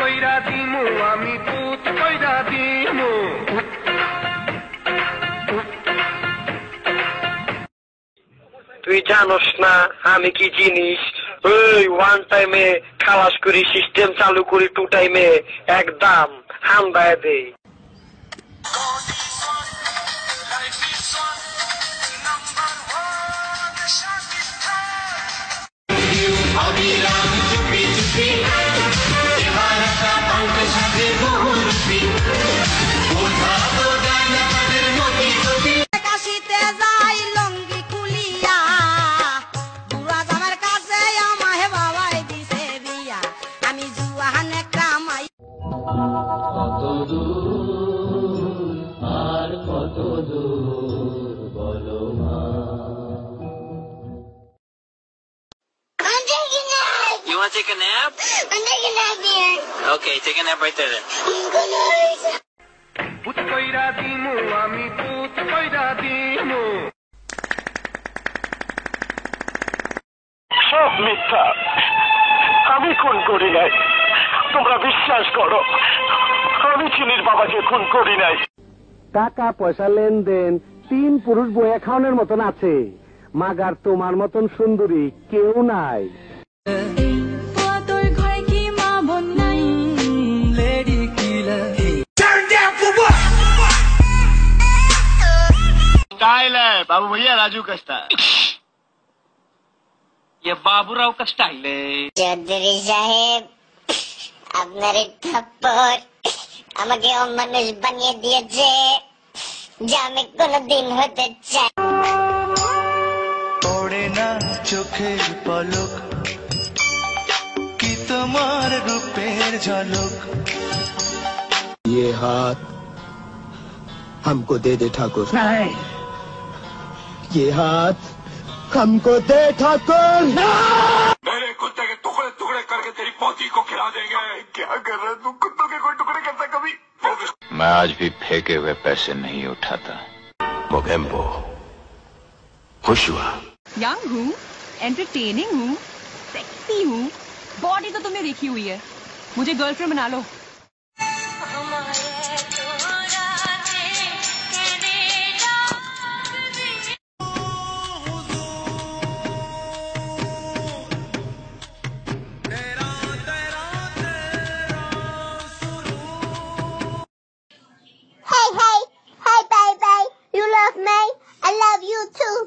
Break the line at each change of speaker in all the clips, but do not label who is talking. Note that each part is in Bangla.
কইরা দিমু আমি পুত কইরা দিমু।
তুই জানোস না আমি কি জিনিস? ওই ওয়ান টাইমে খালাস করি, সিস্টেম চালু করি, টু টাইমে একদম হামদায় দেই।
You want to take a nap?
I'm taking a nap here.
Okay, take a nap right there then.
I'm gonna
পুত কইরা দিমু আমি পুত কইরা দিমু।
সব মিথ্যা, আমি খুন করি নাই। তোমরা বিশ্বাস করো, আমি চিনির বাবাকে খুন করি নাই।
টাকা পয়সা লেনদেন 3 পুরুষ বইয়া খাওয়ানোর মতন আছে, মাগার তোমার মতন সুন্দরী কেউ নাই।
स्टाइल है बाबू भैया, राजू का स्टाइल।
ये बाबूराव का स्टाइल है।
চৌধুরী সাহেব, আপনার এই থাপ্পড় আমাকে অমানুষ বানিয়ে দিয়েছে, যা আমি কোনোদিন হতে চাই।
পড়ে না চোখের পলক, কি তোমার রূপের ঝলক।
ये हाथ हमको दे दे ठाकुर। नहीं, ये हाथ हमको दे ठाकुर।
मेरे कुत्ते के टुकड़े टुकड़े करके तेरी पोती को खिला देंगे। क्या कर रहा है तू? कुत्तों के कोई टुकड़े करता कभी?
मैं आज भी फेंके हुए पैसे नहीं उठाता। मोगेम्बो खुश हुआ।
यंग हूँ, एंटरटेनिंग हूँ, सेक्सी हूँ, बॉडी तो तुमने देखी हुई है, मुझे गर्लफ्रेंड बना लो।
Hey baby, you love me, I love you too.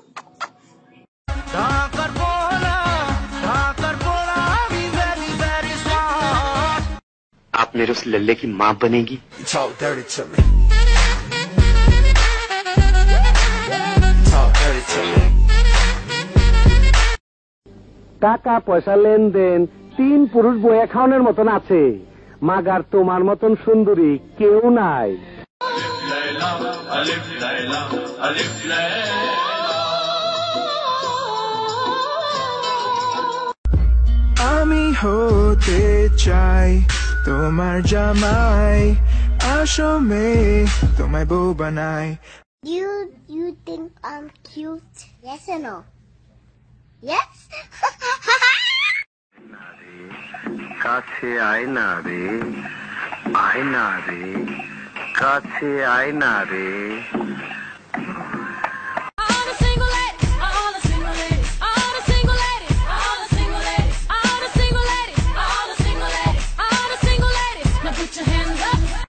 आप मेरे उस लल्ले की माँ बनेगी।
Talk dirty to me. Talk dirty to me.
টাকা পয়সা লেনদেন 3 পুরুষ বইয়া খাওয়ানোর মতন আছে, মাগার তোমার মতন সুন্দরী কেউ নাই।
আমি হতে চাই তোমার জামাই, আসো মেয়ে তোমায় বউ বানাই।
You think I'm cute? Yes or no? Yes?
কাছে আয় না রে, আয় না রে, কাছে আয় না রে।